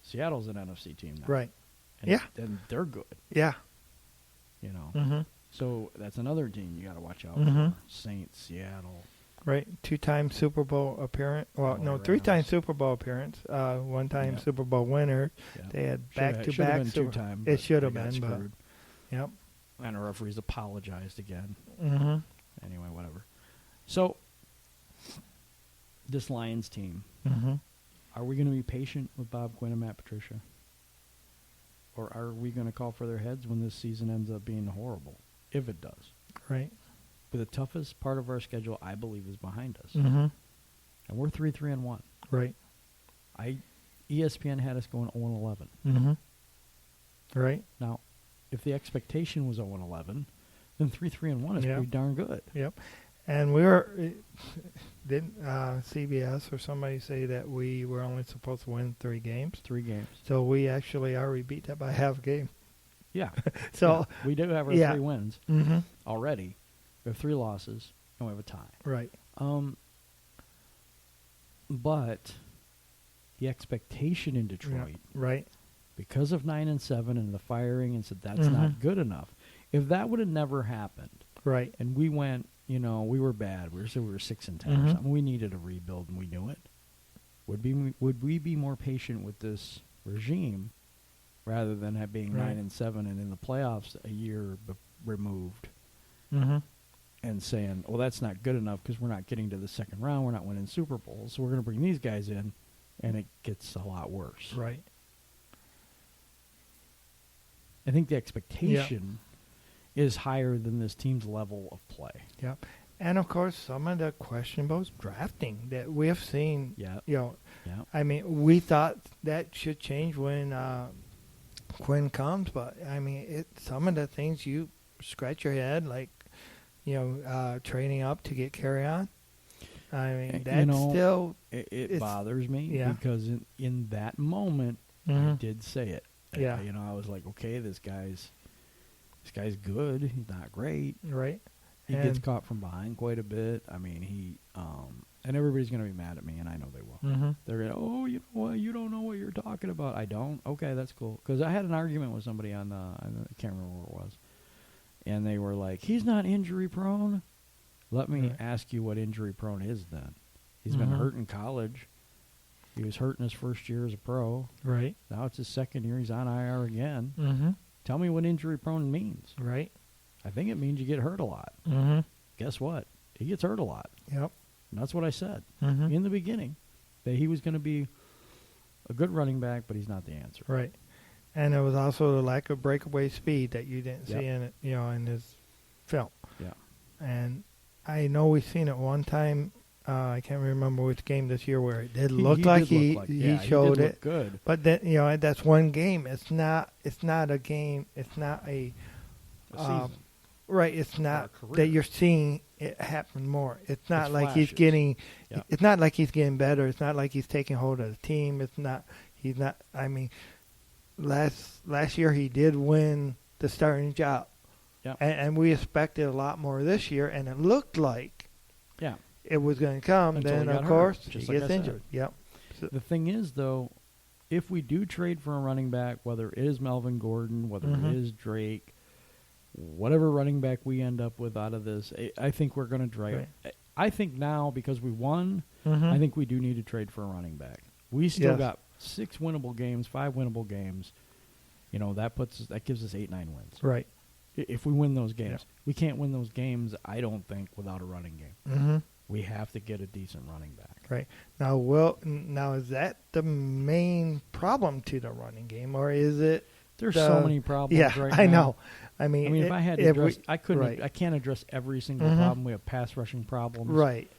Seattle's an NFC team now. Right. And, Yeah. And they're good. Yeah. You know. Mm-hmm. So that's another team you got to watch out Mhm. for. Saints, Seattle. Right. 2-time Super Bowl appearance. Well, Oh, no, Rams. 3-time Super Bowl appearance. 1-time Yeah. Super Bowl winner. Yeah. They had Should've been back-to-back Super. two-time. It but should have they got been, but screwed. yep. And the referees apologized again. Mm-hmm. Anyway, whatever. So this Lions team, Mm-hmm. are we going to be patient with Bob Quinn and Matt Patricia? Or are we going to call for their heads when this season ends up being horrible? If it does. Right. But the toughest part of our schedule, I believe, is behind us. Mm-hmm. And we're 3-3-1. Right. ESPN had us going 0-11. Mm-hmm. Right. Now, if the expectation was 0-11, then 3-3-1 is Yeah. pretty darn good. Yep. And we were didn't CBS or somebody say that we were only supposed to win 3 games? 3 games. So we actually already beat that by half a game. Yeah. So yeah. We do have our yeah. 3 wins mm-hmm. already. We have 3 losses, and we have a tie. Right. But the expectation in Detroit, Yeah. Right. because of 9-7 and the firing, and said that's Mhm. not good enough. If that would have never happened, Right. and we went, we were bad. We were 6-10 or Mhm. something. We needed a rebuild, and we knew it. Would we be more patient with this regime rather than being Right. 9-7 and in the playoffs a year removed? Mm-hmm. And saying, well, that's not good enough because we're not getting to the second round. We're not winning Super Bowls. So we're going to bring these guys in, and it gets a lot worse. Right. I think the expectation is higher than this team's level of play. Yep. And of course, some of the questionable drafting that we have seen. Yeah. Yeah. Yeah. I mean, we thought that should change when Quinn comes, but I mean, some of the things you scratch your head, like training up to get carry on. I mean, that's still It it's- bothers me yeah. because in that moment, I Mhm. did say it. Yeah. I was like, okay, this guy's good. He's not great. right. He gets And- caught from behind quite a bit. I mean, and everybody's going to be mad at me, and I know they will. Mm-hmm. They're going to, oh, you know what? You don't know what you're talking about. I don't? Okay, that's cool. Because I had an argument with somebody I can't remember where it was. And they were like, he's not injury prone. Let me Right. ask you what injury prone is then. He's been Mhm. hurt in college. He was hurt in his first year as a pro. Right. Now it's his second year. He's on IR again. Mm-hmm. Tell me what injury prone means. Right. I think it means you get hurt a lot. Mm-hmm. Guess what? He gets hurt a lot. Yep. And that's what I said Mm-hmm. in the beginning, that he was going to be a good running back, but he's not the answer. Right. And there was also the lack of breakaway speed that you didn't Yep. see in it, in his film. Yeah. And I know we've seen it one time I can't remember which game this year where it did He look did like look he like- yeah, showed did look it. good. But then that's one game. It's not a game. It's not a A season. right. It's not career. that you're seeing it happen more. It's not It's like he's flashes. getting. Yeah. It's not like he's getting better. It's not like he's taking hold of the team. It's not. He's not. I mean, last year he did win the starting job. Yeah. And we expected a lot more this year, and it looked like Yeah. it was going to come. Until Then he got of hurt, course just he like I gets said. injured. Yep. The thing is, though, if we do trade for a running back, whether it is Melvin Gordon, whether Mhm. it is Drake, whatever running back we end up with out of this, I think we're going to drive. Right. I think now, because we won, Mhm. I think we do need to trade for a running back. We still Yes. got 6 winnable games, 5 winnable games. That gives us 8-9 wins. Right. If we win those games. Yeah. We can't win those games, I don't think, without a running game. Mm-hmm. We have to get a decent running back. Right. Now is that the main problem to the running game, or is it? There's the- so many problems Yeah, right I now. know. I mean, If I had to if address, we- I couldn't. right. I can't address every single Mhm. problem. We have pass rushing problems. Right.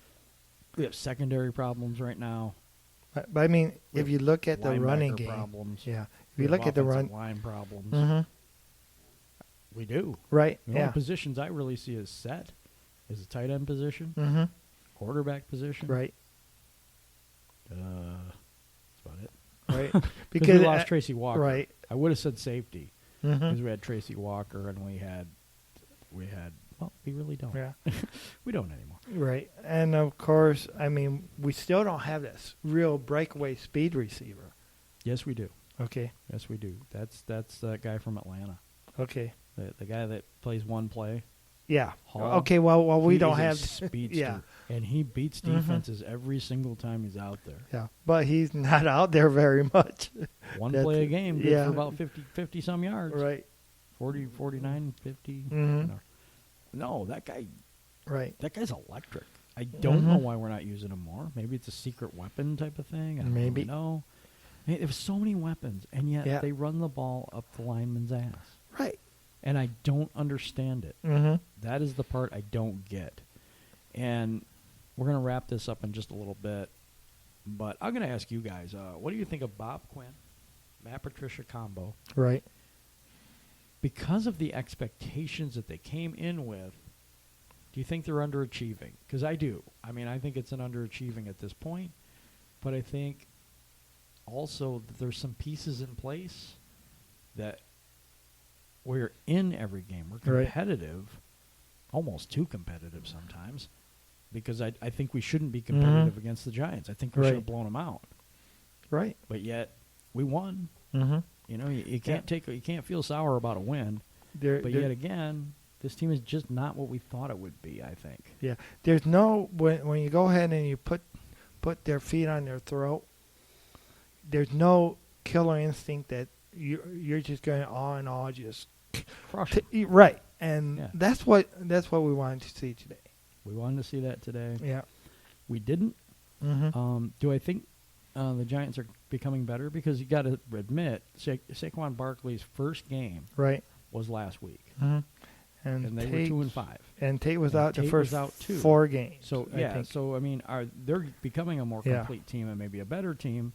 We have secondary problems right now. But I mean, We if have you look at the linebacker running game, problems. yeah. If We you have look at the offensive run, line problems. Mhm. We do. right? The only Yeah. positions I really see as set is the tight end position, Mm-hmm. quarterback position. Right. That's about it. Right. Because we lost Tracy Walker. Right. I would have said safety because Mm-hmm. we had Tracy Walker and we had. Well, we really don't. Yeah. We don't anymore. Right. And of course, I mean, we still don't have this real breakaway speed receiver. Yes, we do. Okay. Yes, we do. That's that guy from Atlanta. Okay. The guy that plays one play. Yeah. Hall. Okay. Well, we He don't is a have. speedster, Yeah. and he beats Mhm. defenses every single time he's out there. Yeah. But he's not out there very much. One That's- play a game, good yeah. for about 50 some yards. Right. 40, 49, 50. Mhm. No, that guy's electric. I don't know Mhm. why we're not using him more. Maybe it's a secret weapon type of thing. I don't Maybe. really know. I mean, there's so many weapons, and yet Yeah. they run the ball up the lineman's ass. Right. And I don't understand it. Mm-hmm. That is the part I don't get. And we're going to wrap this up in just a little bit. But I'm going to ask you guys, what do you think of Bob Quinn, Matt Patricia combo? Right. Because of the expectations that they came in with, do you think they're underachieving? Because I do. I mean, I think it's an underachieving at this point. But I think also that there's some pieces in place that we're in every game. We're Right. competitive, almost too competitive sometimes, because I think we shouldn't be competitive against the Giants. I think we should have Right. blown them out. Right. But yet we won. Mm-hmm. You know, you can't you can't feel sour about a win. But yet again, this team is just not what we thought it would be, I think. yeah. There's no when you go ahead and you put their feet on their throat. There's no killer instinct that you're just going all in all just Crush 'em. right. And Yeah. that's what we wanted to see today. We wanted to see that today. Yeah. We didn't. Mm-hmm. Do I think the Giants are becoming better? Because you got to admit, Saquon Barkley's first game Right. was last week, Mm-hmm. and they were 2-5. And Tate was And out the Tate first was out too. 4 games. So I yeah, think. so I mean, they're becoming a more Yeah. complete team and maybe a better team.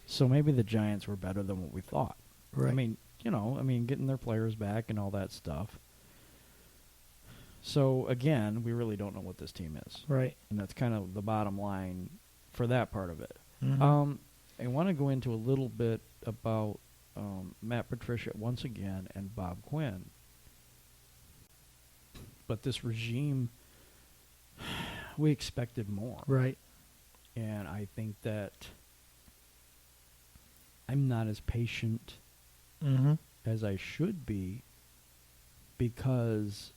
So maybe the Giants were better than what we thought. Right. I mean, getting their players back and all that stuff. So again, we really don't know what this team is, Right. and that's kind of the bottom line for that part of it. Mhm. I want to go into a little bit about Matt Patricia once again and Bob Quinn. But this regime, we expected more. Right. And I think that I'm not as patient Mm-hmm. as I should be because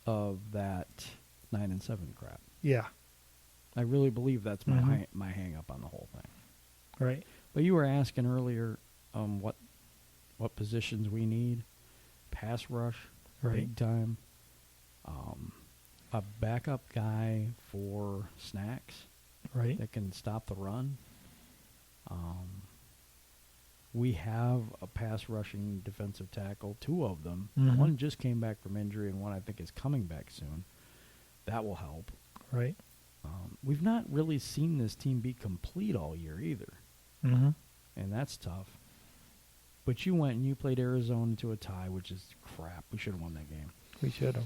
of that 9-7 crap. Yeah. I really believe that's my Mhm. my hang up on the whole thing. Right. But you were asking earlier what positions we need. Pass rush, Right. big time. A backup guy for snacks Right. that can stop the run. We have a pass rushing defensive tackle, 2 of them. Mhm. One just came back from injury, and one I think is coming back soon. That will help. Right. We've not really seen this team be complete all year either, Mm-hmm. and that's tough. But you went and you played Arizona to a tie, which is crap. We should have won that game. We should have.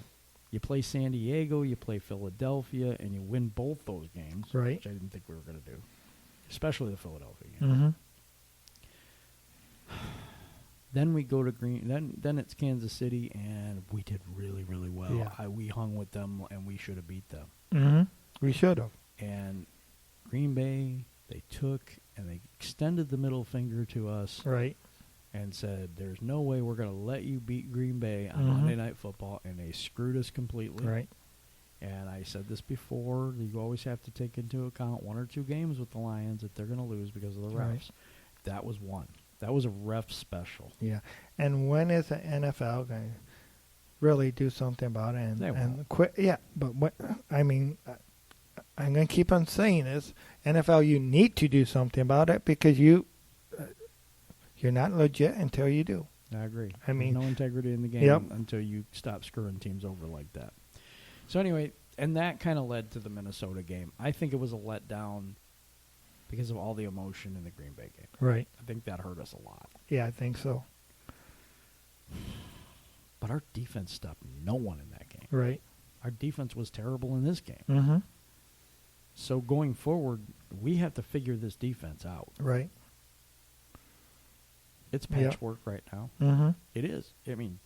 You play San Diego, you play Philadelphia, and you win both those games, Right. which I didn't think we were going to do, especially the Philadelphia game. Mm-hmm. Then we go to Then it's Kansas City, and we did really, really well. Yeah. We hung with them, and we should have beat them. Mm-hmm. We should have. And Green Bay, they took and they extended the middle finger to us Right. and said, there's no way we're going to let you beat Green Bay on Mhm. Monday Night Football, and they screwed us completely. Right. And I said this before, you always have to take into account 1 or 2 games with the Lions that they're going to lose because of the refs. Right. That was one. That was a ref special. Yeah. And when is the NFL going to really do something about it? They And won't. quit? Yeah. But what? I mean, I'm going to keep on saying this. NFL, you need to do something about it because you're not legit until you do. I agree. I mean- There's no integrity in the game Yep. until you stop screwing teams over like that. So anyway, and that kind of led to the Minnesota game. I think it was a letdown because of all the emotion in the Green Bay game. Right. I think that hurt us a lot. Yeah, I think so. But our defense stopped no one in that game. Right. Our defense was terrible in this game. Mm-hmm. So going forward, we have to figure this defense out. Right. It's Yep. patchwork right now. Mm-hmm. It is. I mean,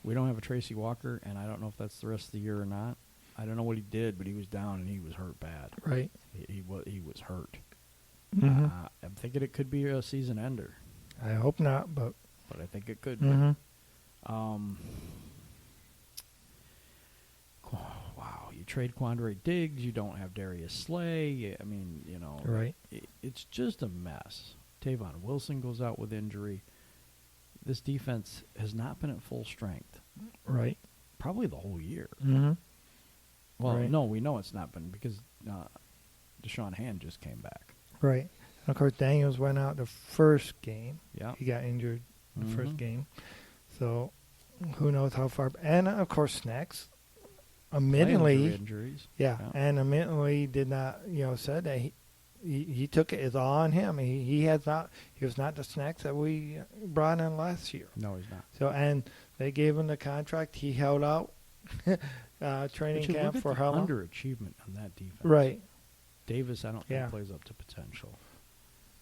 we don't have a Tracy Walker, and I don't know if that's the rest of the year or not. I don't know what he did, but he was down and he was hurt bad. Right. He was hurt. Mm-hmm. I'm thinking it could be a season ender, I hope not, but. but I think it could be. Mm-hmm. Wow, you trade Quandre Diggs, you don't have Darius Slay. I mean, Right. it's just a mess. Tavon Wilson goes out with injury. This defense has not been at full strength, Right. probably the whole year. Mm-hmm. Well, Right. no, we know it's not been because Deshaun Hand just came back. Right. And of course, Daniels went out the first game. Yeah. He got injured the Mhm. first game. So who knows how far. And of course, Snacks, admittedly, Injuries. yeah, Yeah. and admittedly did not, said that he took it as all on him. He was not the Snacks that we brought in last year. No, he's not. So, and they gave him the contract. He held out training But you camp look for at how the long? underachievement on that defense. Right. Davis, I don't Yeah. think plays up to potential.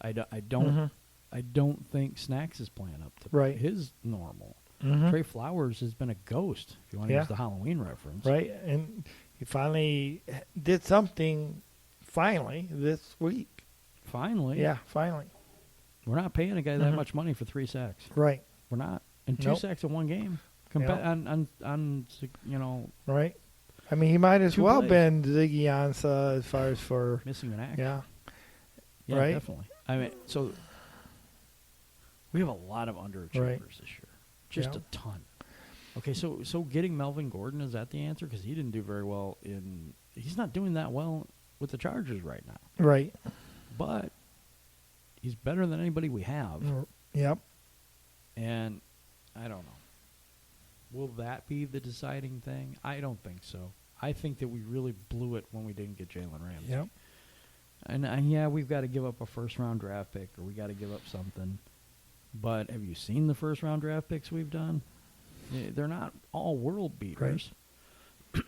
I Mhm. don't think Snacks is playing up to Right. his normal. Mhm. Trey Flowers has been a ghost, if you want to Yeah. use the Halloween reference. Right, and he finally did something. Finally, this week. Finally. Yeah, finally. We're not paying a guy that Mhm. much money for 3 sacks. Right, We're not. And 2 Nope. sacks in one game. Yep. On right. I mean, he might as 2 well plays. been Ziggy Ansah as far as for missing an act. yeah. Yeah, right. definitely. I mean, so we have a lot of underachievers Right. this year. Just Yeah. a ton. Okay, so getting Melvin Gordon, is that the answer? Because he didn't do very well he's not doing that well with the Chargers right now. Right. But he's better than anybody we have. Yep. And I don't know. Will that be the deciding thing? I don't think so. I think that we really blew it when we didn't get Jalen Ramsey. Yep. And yeah, we've got to give up a first-round draft pick, or we got to give up something. But have you seen the first-round draft picks we've done? They're not all world beaters.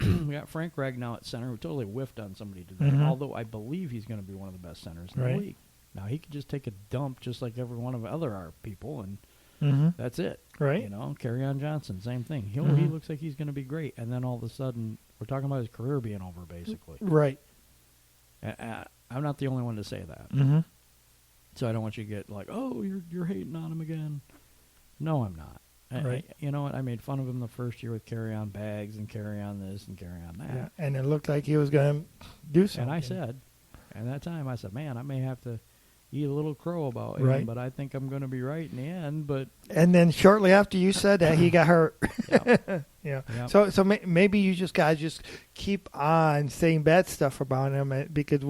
We got Frank Ragnow at center, who totally whiffed on somebody today, Mhm. although I believe he's going to be one of the best centers in Right. the league. Now, he could just take a dump just like every one of our people, and Mm-hmm. that's it. Right. Kerryon Johnson, same thing. He Mhm. looks like he's going to be great, and then all of a sudden, we're talking about his career being over, basically. Right. I'm not the only one to say that. Mm-hmm. So I don't want you to get like, oh, you're hating on him again. No, I'm not. Right. You know what? I made fun of him the first year with carry on bags and carry on this and carry on that. Yeah. And it looked like he was going to do something. And I said, at that time, I said, man, I may have to eat a little crow about Right. him, but I think I'm going to be right in the end. But And then shortly after you said that, he got hurt. Yep. Yeah. Yep. So maybe you just guys just keep on saying bad stuff about him because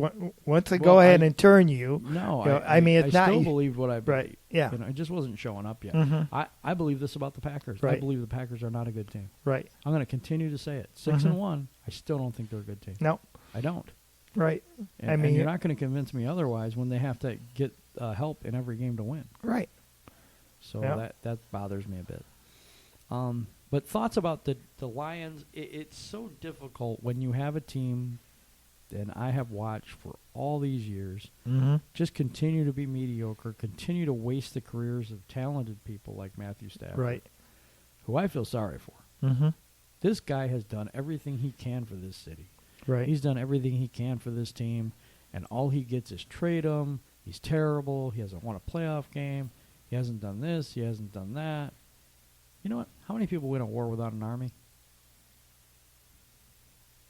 once they go Well, ahead and turn you, no, you know, I mean, it's I not still believed what I believed. right. Yeah. It just wasn't showing up yet. Mhm. I believe this about the Packers. I Right. believe the Packers are not a good team. Right. I'm going to continue to say it. 6-1. I still don't think they're a good team. No. I don't. Right. And, I mean, and you're not going to convince me otherwise when they have to get help in every game to win. right. So Yeah. that bothers me a bit. But thoughts about the Lions, it's so difficult when you have a team, and I have watched for all these years, Mm-hmm. just continue to be mediocre, continue to waste the careers of talented people like Matthew Stafford, Right. who I feel sorry for. Mm-hmm. This guy has done everything he can for this city. Right. He's done everything he can for this team, and all he gets is trade him. He's terrible. He hasn't won a playoff game. He hasn't done this. He hasn't done that. You know what? How many people win a war without an army?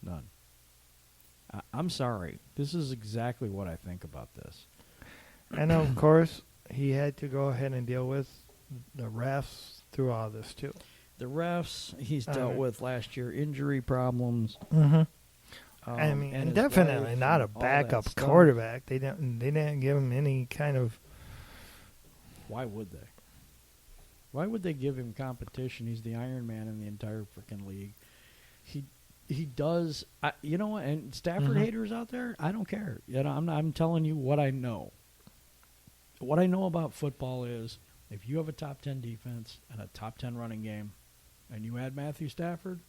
None. I'm sorry. This is exactly what I think about this. And of course, he had to go ahead and deal with the refs through all this too. The refs, he's dealt Alright. with last year, injury problems. Mm-hmm. I mean, and and his definitely wife not a and all that backup stuff. quarterback. They didn't give him any kind of. Why would they? Why would they give him competition? He's the Iron Man in the entire freaking league. He does. You know what? And Stafford Mhm. haters out there, I don't care. You know, I'm telling you what I know. What I know about football is if you have a top 10 defense and a top 10 running game, and you add Matthew Stafford,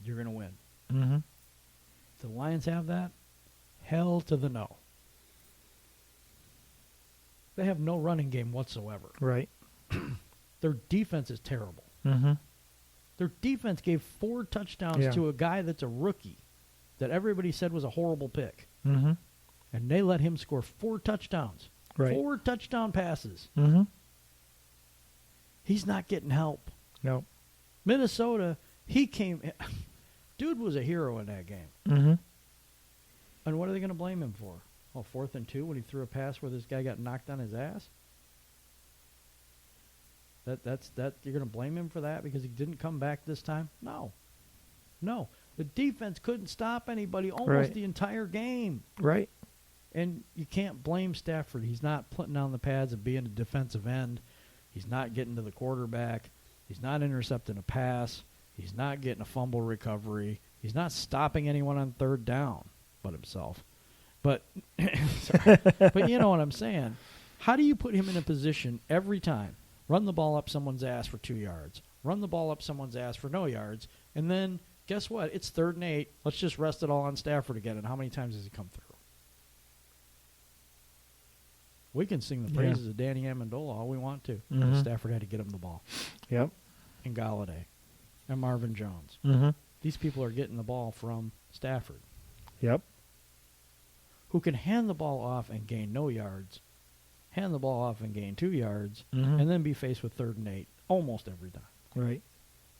you're going to win. Mm-hmm. The Lions have that? Hell to the no. They have no running game whatsoever. Right. Their defense is terrible. Mm-hmm. Their defense gave 4 touchdowns Yeah. to a guy that's a rookie that everybody said was a horrible pick. Mm-hmm. And they let him score 4 touchdowns. Right. 4 touchdown passes. Mm-hmm. He's not getting help. No. Minnesota, he came... Dude was a hero in that game. Mm-hmm. And what are they going to blame him for? Oh, 4th and 2 when he threw a pass where this guy got knocked on his ass? That's you're going to blame him for that because he didn't come back this time? No. The defense couldn't stop anybody almost Right. the entire game. Right. And you can't blame Stafford. He's not putting on the pads and being a defensive end. He's not getting to the quarterback. He's not intercepting a pass. He's not getting a fumble recovery. He's not stopping anyone on 3rd down but himself. But sorry. But you know what I'm saying. How do you put him in a position every time? Run the ball up someone's ass for 2 yards. Run the ball up someone's ass for no yards. And then, guess what? It's 3rd and 8. Let's just rest it all on Stafford again. And how many times does he come through? We can sing the Yeah. praises of Danny Amendola all we want to. Mhm. Stafford had to get him the ball. Yep. And Galladay. And Marvin Jones. Mm-hmm. These people are getting the ball from Stafford, Yep. who can hand the ball off and gain no yards, hand the ball off and gain 2 yards, Mhm. and then be faced with 3rd and 8 almost every time. Right.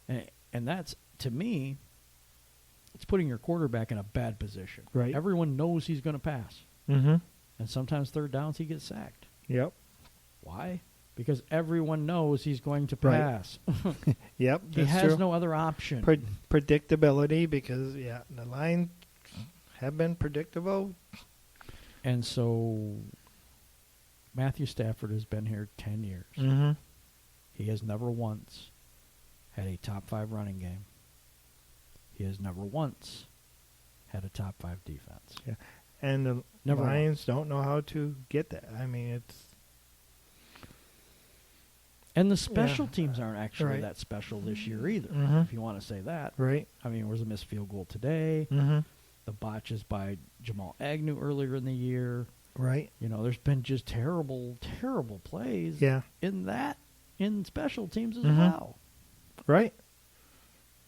And that's, to me, it's putting your quarterback in a bad position. Right. Everyone knows he's going to pass. Mm-hmm. And sometimes 3rd downs he gets sacked. Yep. Why? Because everyone knows he's going to Right. pass. Yep. He that's has true. no other option. Predictability because the Lions have been predictable. And so Matthew Stafford has been here 10 years. Mm-hmm. He has never once had a top 5 running game. He has never once had a top 5 defense. Yeah. And the Never Lions don't know how to get that. I mean, it's And the special Yeah. teams aren't actually Right. that special this year either, Mhm. if you want to say that. right. I mean, there was a missed field goal today. Mm-hmm. The botches by Jamal Agnew earlier in the year. Right. You know, there's been just terrible, terrible plays Yeah. in special teams as Mhm. well. Right.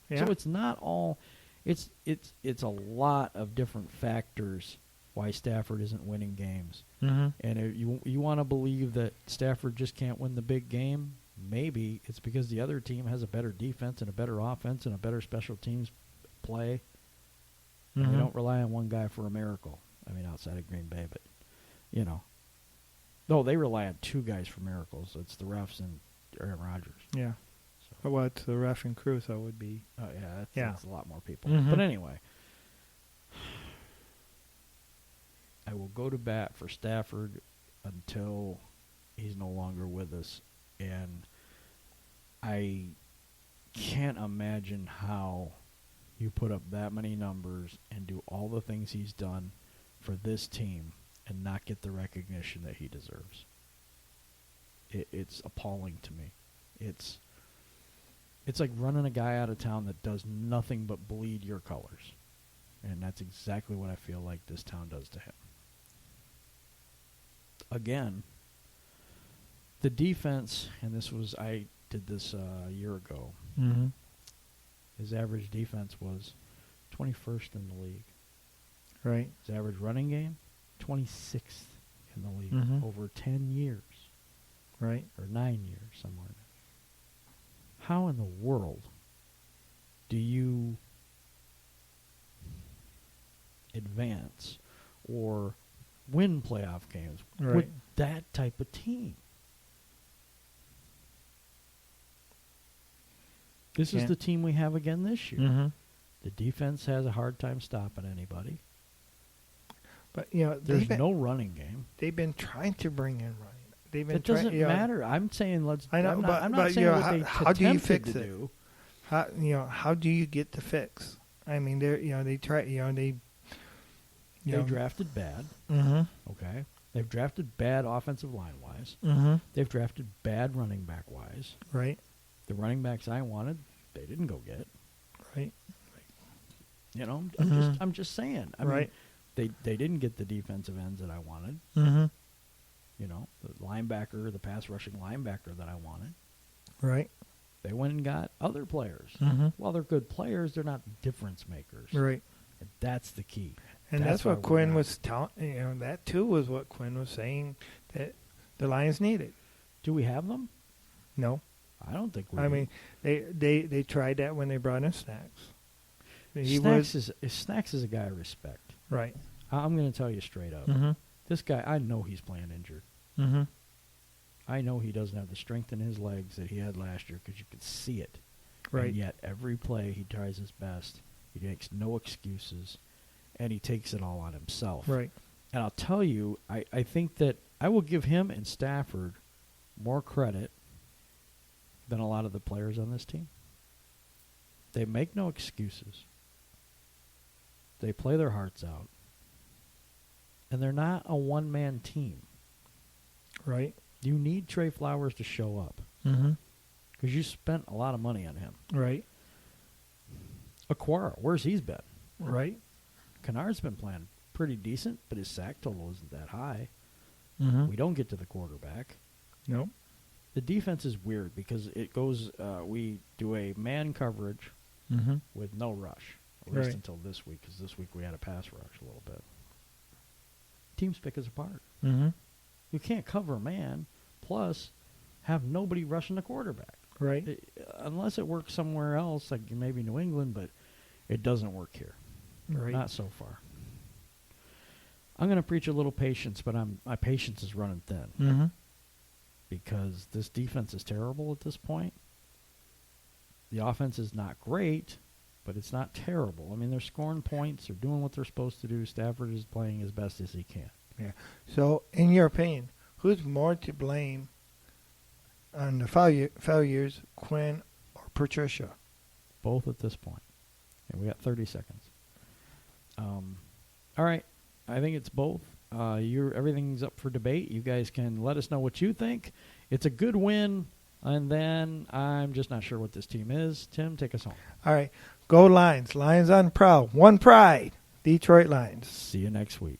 Yeah. So it's not all. It's a lot of different factors why Stafford isn't winning games. Mm-hmm. And if you want to believe that Stafford just can't win the big game, maybe it's because the other team has a better defense and a better offense and a better special teams play. And Mhm. they don't rely on one guy for a miracle. I mean, outside of Green Bay, but you know, no, they rely on 2 guys for miracles. It's the refs and Aaron Rodgers. Yeah. So, Well, it's the ref and crew, so it would be. oh yeah, Yeah. that's a lot more people. Mhm. But anyway, I will go to bat for Stafford until he's no longer with us, and I can't imagine how you put up that many numbers and do all the things he's done for this team and not get the recognition that he deserves. It's appalling to me. It's like running a guy out of town that does nothing but bleed your colors. And that's exactly what I feel like this town does to him. Again, the defense, and I did this a year ago. Mm-hmm. His average defense was 21st in the league. Right. His average running game, 26th in the league Mhm. over 10 years. Right. Or 9 years, somewhere in there. How in the world do you advance or win playoff games Right. with that type of team? This is Can't- the team we have again this year. Mm-hmm. The defense has a hard time stopping anybody. But There's no running game. they've been trying to bring in running. They've been It doesn't trying, matter. I'm saying let's. I know, I'm but- not but, saying what how- they how do you attempted fix to it? do. How do you get the fix? I mean, they try, they They drafted bad. Mm-hmm. Okay, they've drafted bad offensive line wise. Mm-hmm. They've drafted bad running back wise. Right. The running backs I wanted, they didn't go get. Right. I'm just saying. I Right. mean, they didn't get the defensive ends that I wanted. Mm-hmm. The linebacker, the pass rushing linebacker that I wanted. Right. They went and got other players. Mm-hmm. While they're good players, they're not difference makers. Right. And that's the key. And that's why what we're Quinn not- was telling. That too was what Quinn was saying that the Lions needed. Do we have them? No, I don't think we I do. mean they tried that when they brought in Snacks. Snacks is a guy I respect. Right. I'm going to tell you straight up. Mm-hmm. This guy, I know he's playing injured. Mm-hmm. I know he doesn't have the strength in his legs that he had last year because you could see it. Right. And yet every play he tries his best. He makes no excuses, and he takes it all on himself. Right. And I'll tell you, I think that I will give him and Stafford more credit than a lot of the players on this team. They make no excuses. They play their hearts out. And they're not a one-man team. Right. You need Trey Flowers to show up Mm-hmm. because you spent a lot of money on him. Right. Aquara, where's he's been? Right. Kennard's been playing pretty decent, but his sack total isn't that high. Mm-hmm. We don't get to the quarterback. No. The defense is weird because it goes. We do a man coverage Mm-hmm. with no rush, at least Right. until this week, because this week we had a pass rush a little bit. Teams pick us apart. Mm-hmm. You can't cover a man, plus have nobody rushing the quarterback. Right. Unless it works somewhere else, like maybe New England, but it doesn't work here. Right. Not so far. I'm going to preach a little patience, but my patience is running thin Mm-hmm. because this defense is terrible at this point. The offense is not great, but it's not terrible. I mean, they're scoring points. They're doing what they're supposed to do. Stafford is playing as best as he can. Yeah. So, in your opinion, who's more to blame on the failures, Quinn or Patricia? Both at this point. And we got 30 seconds. All right. I think it's both. Everything's up for debate. You guys can let us know what you think. It's a good win, and then I'm just not sure what this team is. Tim, take us home. All right. Go Lions. Lions on Prowl. One pride. Detroit Lions. See you next week.